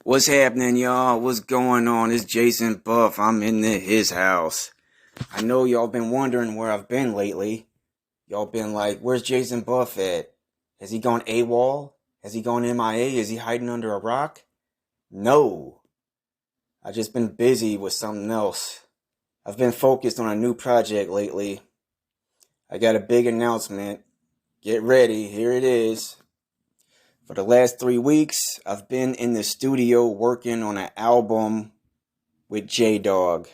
What's happening, y'all? What's going on? It's Jason Buff. I'm in his house. I know y'all been wondering where I've been lately. Y'all been like, where's Jason Buff at? Has he gone AWOL? Has he gone MIA? Is he hiding under a rock? No. I've just been busy with something else. I've been focused on a new project lately. I got a big announcement. Get ready. Here it is. For the last 3 weeks, I've been in the studio working on an album with J-Dog.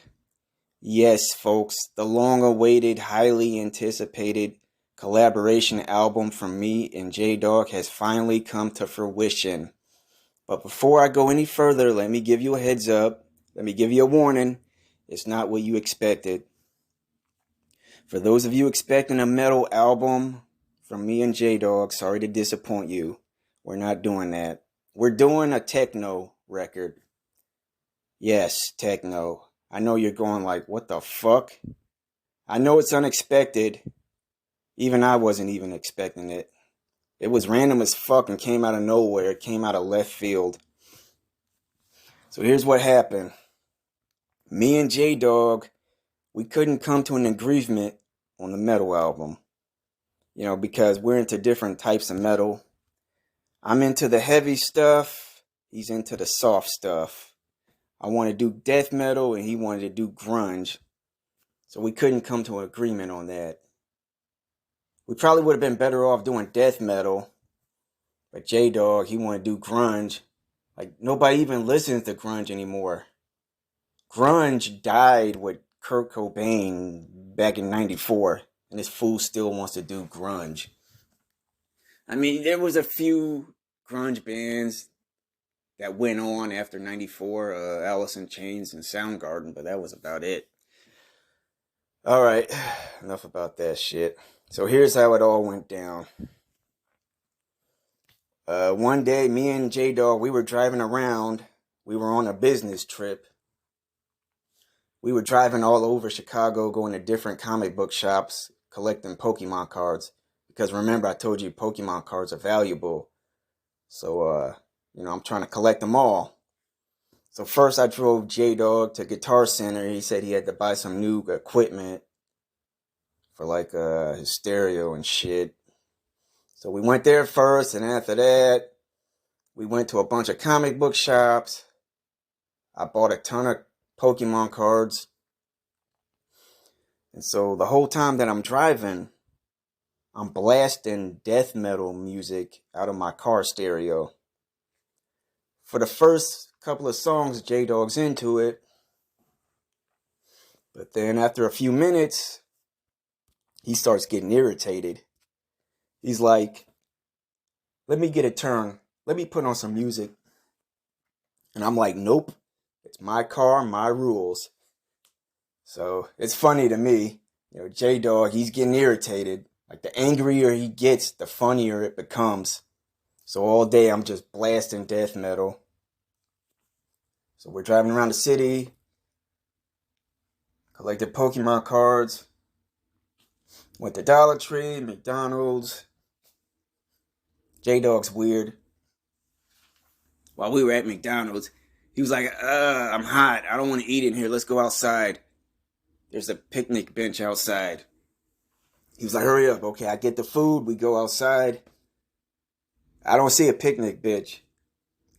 Yes, folks, the long-awaited, highly anticipated collaboration album from me and J-Dog has finally come to fruition. But before I go any further, let me give you a heads up. Let me give you a warning. It's not what you expected. For those of you expecting a metal album from me and J-Dog, sorry to disappoint you. We're not doing that. We're doing a techno record. Yes, techno. I know you're going like, what the fuck? I know it's unexpected. Even I wasn't even expecting it. It was random as fuck and came out of nowhere. It came out of left field. So here's what happened. Me and J-Dog, we couldn't come to an agreement on the metal album. Because we're into different types of metal. I'm into the heavy stuff. He's into the soft stuff. I want to do death metal and he wanted to do grunge. So we couldn't come to an agreement on that. We probably would have been better off doing death metal. But J-Dog, he wanted to do grunge. Like, nobody even listens to grunge anymore. Grunge died with Kurt Cobain back in 94. And this fool still wants to do grunge. I mean, there was a few grunge bands that went on after 94. Alice in Chains and Soundgarden. But that was about it. Alright, enough about that shit. So here's how it all went down. One day, me and J-Dog, we were driving around. We were on a business trip. We were driving all over Chicago, going to different comic book shops, collecting Pokemon cards. Because remember, I told you Pokemon cards are valuable. So, I'm trying to collect them all. So first I drove J-Dog to Guitar Center. He said he had to buy some new equipment for like his stereo and shit. So we went there first, and after that, we went to a bunch of comic book shops. I bought a ton of Pokemon cards. And so the whole time that I'm driving, I'm blasting death metal music out of my car stereo. For the first couple of songs, J-Dog's into it. But then after a few minutes, he starts getting irritated. He's like, let me get a turn. Let me put on some music. And I'm like, nope. It's my car, my rules. So it's funny to me. J-Dog, he's getting irritated. Like, the angrier he gets, the funnier it becomes. So all day I'm just blasting death metal. So we're driving around the city. Collected Pokemon cards. Went to Dollar Tree, McDonald's. J-Dog's weird. While we were at McDonald's, he was like, I'm hot. I don't want to eat in here. Let's go outside. There's a picnic bench outside. He was like, hurry up. Okay, I get the food. We go outside. I don't see a picnic bench.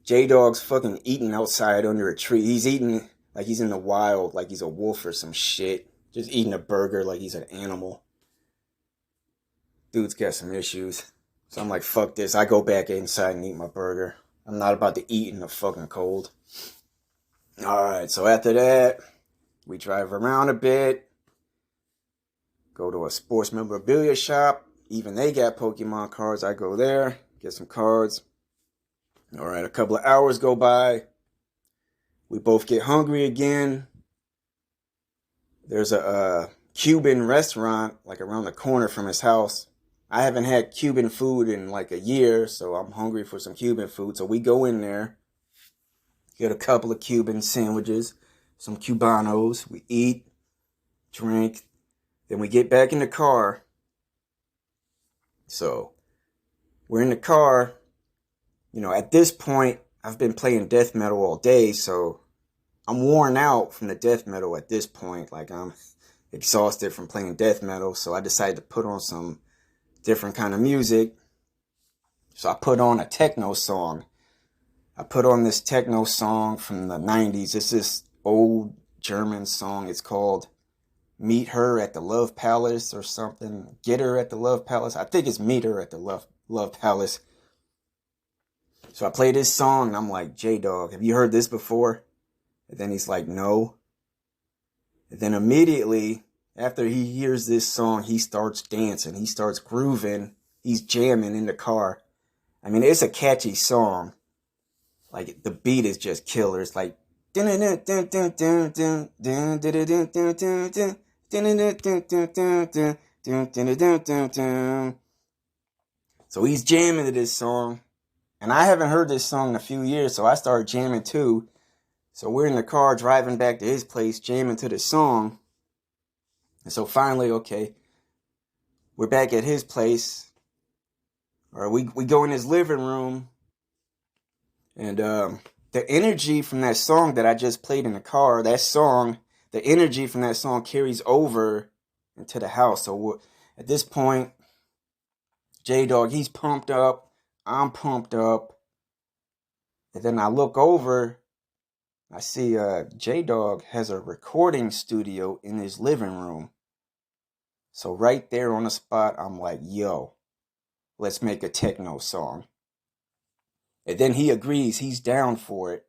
J-Dog's fucking eating outside under a tree. He's eating like he's in the wild, like he's a wolf or some shit. Just eating a burger like he's an animal. Dude's got some issues. So I'm like, fuck this. I go back inside and eat my burger. I'm not about to eat in the fucking cold. Alright, so after that, we drive around a bit. Go to a sports memorabilia shop. Even they got Pokemon cards. I go there, get some cards. Alright, a couple of hours go by. We both get hungry again. There's a Cuban restaurant like around the corner from his house. I haven't had Cuban food in like a year, so I'm hungry for some Cuban food. So we go in there, get a couple of Cuban sandwiches, some Cubanos. We eat, drink, then we get back in the car. So we're in the car. At this point, I've been playing death metal all day, so I'm worn out from the death metal at this point. Like, I'm exhausted from playing death metal, so I decided to put on some different kind of music. So I put on a techno song. I put on this techno song from the 90s. It's this old German song. It's called Meet Her at the Love Palace or something. Get Her at the Love Palace. I think it's Meet Her at the Love Palace. So I play this song and I'm like, J-Dog, have you heard this before? And then he's like, no. And then immediately after he hears this song, he starts dancing. He starts grooving. He's jamming in the car. I mean, it's a catchy song. Like, the beat is just killer. It's like, so he's jamming to this song. And I haven't heard this song in a few years, so I started jamming too. So we're in the car driving back to his place, jamming to the song. And so finally, okay, we're back at his place. Or we go in his living room. And the energy from that song that I just played in the car, the energy from that song carries over into the house. So at this point, J-Dog, he's pumped up. I'm pumped up. And then I look over. I see J-Dog has a recording studio in his living room. So right there on the spot, I'm like, yo, let's make a techno song. And then he agrees, he's down for it.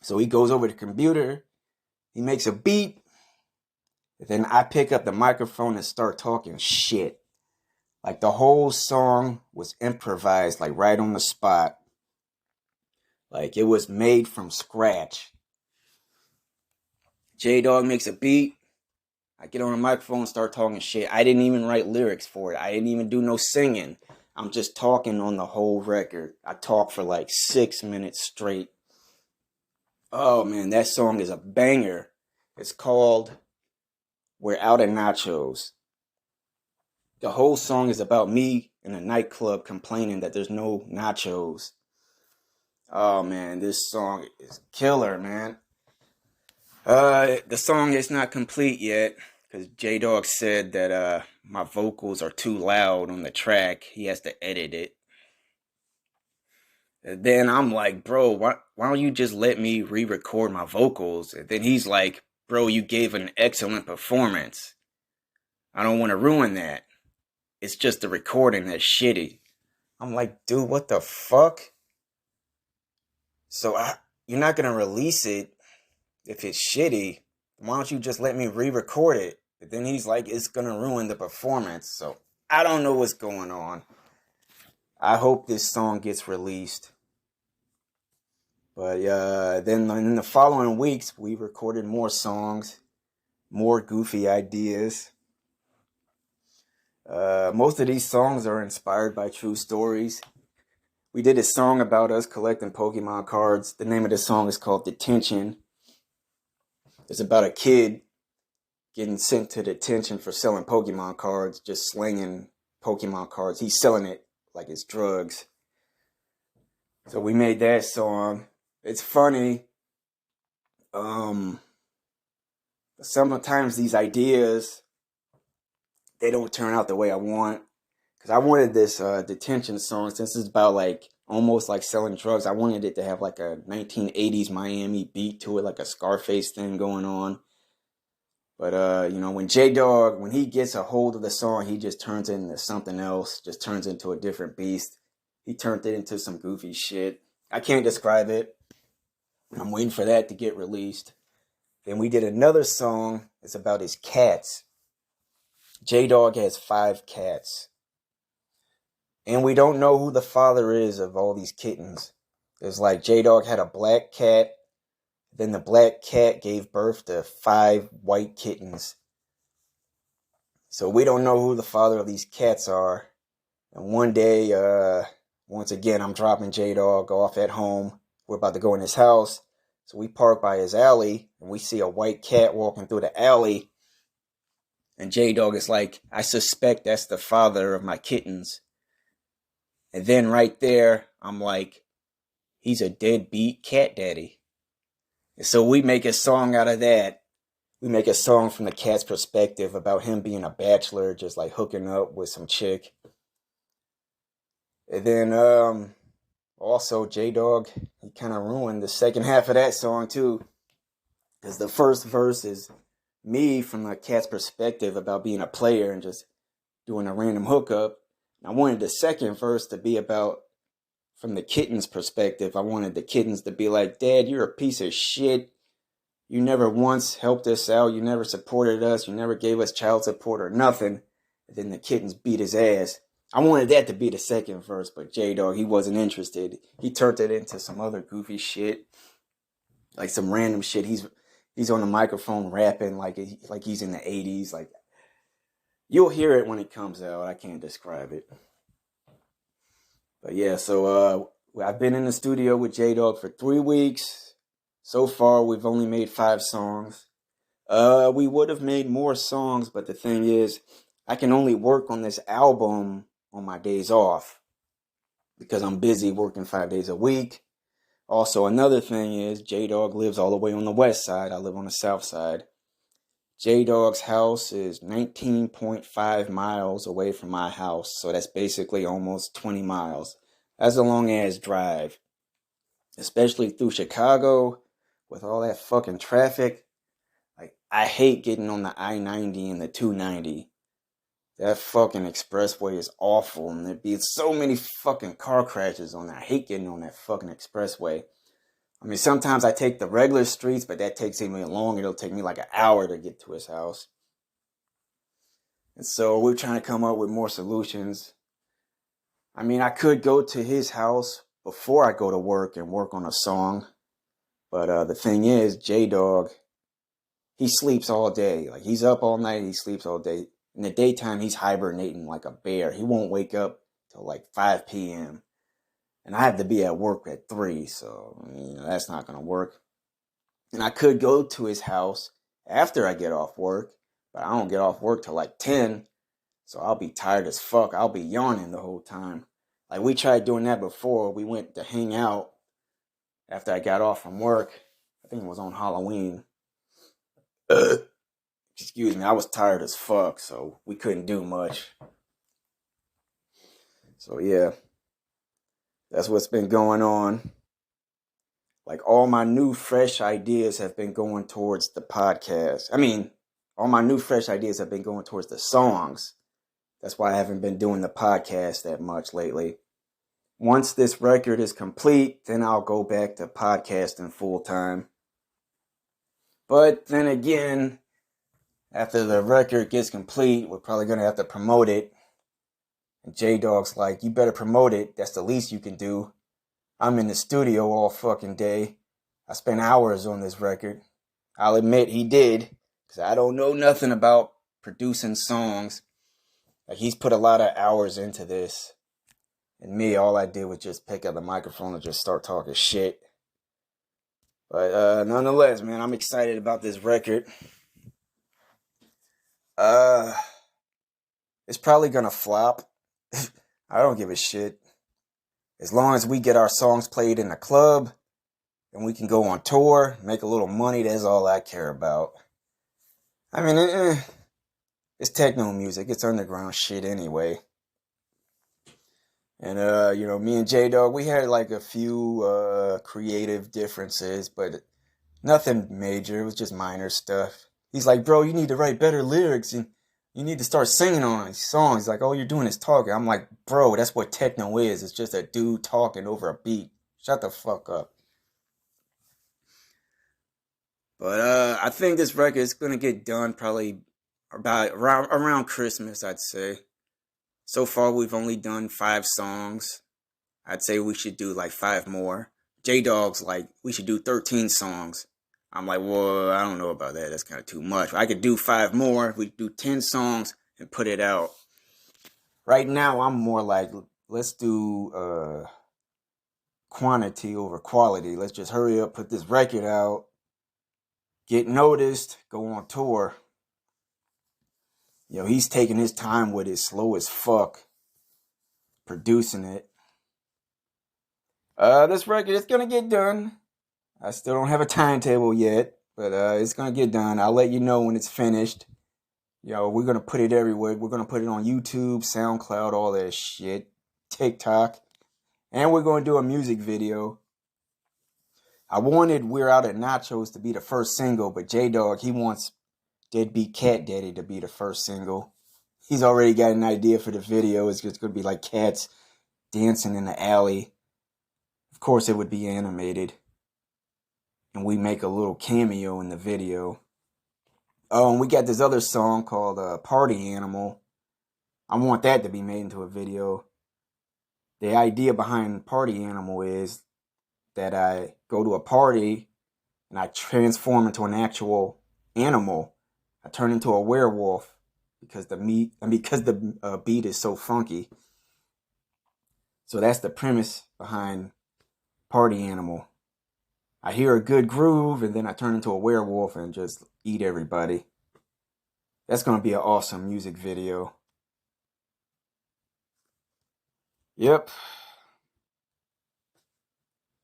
So he goes over to the computer, he makes a beat, and then I pick up the microphone and start talking shit. Like, the whole song was improvised, like right on the spot. Like, it was made from scratch. J-Dog makes a beat. I get on the microphone and start talking shit. I didn't even write lyrics for it. I didn't even do no singing. I'm just talking on the whole record. I talked for like 6 minutes straight. Oh man, that song is a banger. It's called We're Out of Nachos. The whole song is about me in a nightclub complaining that there's no nachos. Oh man, this song is killer, man. The song is not complete yet because J-Dog said that my vocals are too loud on the track. He has to edit it. And then I'm like, bro, why don't you just let me re-record my vocals? And then he's like, bro, you gave an excellent performance. I don't want to ruin that. It's just the recording that's shitty. I'm like, dude, what the fuck? So you're not going to release it if it's shitty. Why don't you just let me re-record it? But then he's like, it's going to ruin the performance. So I don't know what's going on. I hope this song gets released. But then in the following weeks, we recorded more songs, more goofy ideas. Most of these songs are inspired by true stories. We did a song about us collecting Pokemon cards. The name of the song is called Detention. It's about a kid getting sent to detention for selling Pokemon cards, just slinging Pokemon cards. He's selling it like it's drugs. So we made that song. It's funny. Sometimes these ideas, they don't turn out the way I want. Because I wanted this detention song, since it's about like almost like selling drugs, I wanted it to have like a 1980s Miami beat to it, like a Scarface thing going on. But, when J-Dog, when he gets a hold of the song, he just turns it into something else, just turns into a different beast. He turned it into some goofy shit. I can't describe it. I'm waiting for that to get released. Then we did another song. It's about his cats. J-Dog has 5 cats. And we don't know who the father is of all these kittens. It's like J-Dog had a black cat. Then the black cat gave birth to 5 white kittens. So we don't know who the father of these cats are. And one day, once again, I'm dropping J-Dog off at home. We're about to go in his house. So we park by his alley, and we see a white cat walking through the alley. And J-Dog is like, I suspect that's the father of my kittens. And then right there, I'm like, he's a deadbeat cat daddy. And so we make a song out of that. We make a song from the cat's perspective about him being a bachelor, just like hooking up with some chick. And then also J Dog, he kind of ruined the second half of that song too. Because the first verse is me from the cat's perspective about being a player and just doing a random hookup. I wanted the second verse to be about from the kitten's perspective. I wanted the kittens to be like, Dad, you're a piece of shit. You never once helped us out. You never supported us. You never gave us child support or nothing. And then the kittens beat his ass. I wanted that to be the second verse, but J-Dog, he wasn't interested. He turned it into some other goofy shit. Like some random shit. He's on the microphone rapping like he's in the 80s. Like, you'll hear it when it comes out. I can't describe it. But yeah, so I've been in the studio with J-Dog for 3 weeks. So far, we've only made 5 songs. We would have made more songs, but the thing is, I can only work on this album on my days off because I'm busy working 5 days a week. Also, another thing is J-Dog lives all the way on the west side. I live on the south side. J-Dog's house is 19.5 miles away from my house, so that's basically almost 20 miles. That's a long-ass drive, especially through Chicago with all that fucking traffic. Like, I hate getting on the I-90 and the 290. That fucking expressway is awful, and there'd be so many fucking car crashes on there. I hate getting on that fucking expressway. I mean, sometimes I take the regular streets, but that takes me longer. It'll take me like an hour to get to his house. And so we're trying to come up with more solutions. I mean, I could go to his house before I go to work and work on a song. But the thing is, J-Dog, he sleeps all day. Like, he's up all night, he sleeps all day. In the daytime, he's hibernating like a bear. He won't wake up till like 5 p.m. And I have to be at work at 3, so that's not going to work. And I could go to his house after I get off work, but I don't get off work till like 10, so I'll be tired as fuck. I'll be yawning the whole time. Like, we tried doing that before. We went to hang out after I got off from work. I think it was on Halloween. Excuse me, I was tired as fuck, so we couldn't do much. So yeah. That's what's been going on. Like, all my new fresh ideas have been going towards the podcast. I mean, all my new fresh ideas have been going towards the songs. That's why I haven't been doing the podcast that much lately. Once this record is complete, then I'll go back to podcasting full time. But then again, after the record gets complete, we're probably going to have to promote it. And J-Dog's like, you better promote it. That's the least you can do. I'm in the studio all fucking day. I spent hours on this record. I'll admit he did, because I don't know nothing about producing songs. Like, he's put a lot of hours into this. And me, all I did was just pick up the microphone and just start talking shit. But nonetheless, man, I'm excited about this record. It's probably gonna flop. I don't give a shit. As long as we get our songs played in the club and we can go on tour, make a little money, that's all I care about. I mean, it's techno music. It's underground shit anyway. And, me and J-Dog, we had like a few creative differences, but nothing major. It was just minor stuff. He's like, bro, you need to write better lyrics and you need to start singing on these songs. Like, all you're doing is talking. I'm like, bro, that's what techno is. It's just a dude talking over a beat. Shut the fuck up. But I think this record is going to get done probably about around Christmas, I'd say. So far, we've only done 5 songs. I'd say we should do like 5 more. J-Dog's like, we should do 13 songs. I'm like, well, I don't know about that. That's kind of too much. I could do 5 more. We do 10 songs and put it out. Right now, I'm more like, let's do quantity over quality. Let's just hurry up, put this record out, get noticed, go on tour. He's taking his time with it, slow as fuck, producing it. This record is gonna get done. I still don't have a timetable yet, but it's gonna get done. I'll let you know when it's finished. We're gonna put it everywhere. We're gonna put it on YouTube, SoundCloud, all that shit, TikTok, and we're gonna do a music video. I wanted We're Out at Nachos to be the first single, but J-Dog, he wants Deadbeat Cat Daddy to be the first single. He's already got an idea for the video. It's just going to be like cats dancing in the alley. Of course, it would be animated. And we make a little cameo in the video. Oh, and we got this other song called Party Animal. I want that to be made into a video. The idea behind Party Animal is that I go to a party and I transform into an actual animal. I turn into a werewolf because the beat is so funky. So that's the premise behind Party Animal. I hear a good groove and then I turn into a werewolf and just eat everybody. That's going to be an awesome music video. Yep.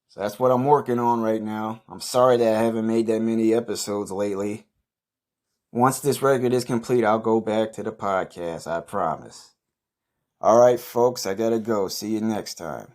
So that's what I'm working on right now. I'm sorry that I haven't made that many episodes lately. Once this record is complete, I'll go back to the podcast, I promise. All right, folks, I gotta go. See you next time.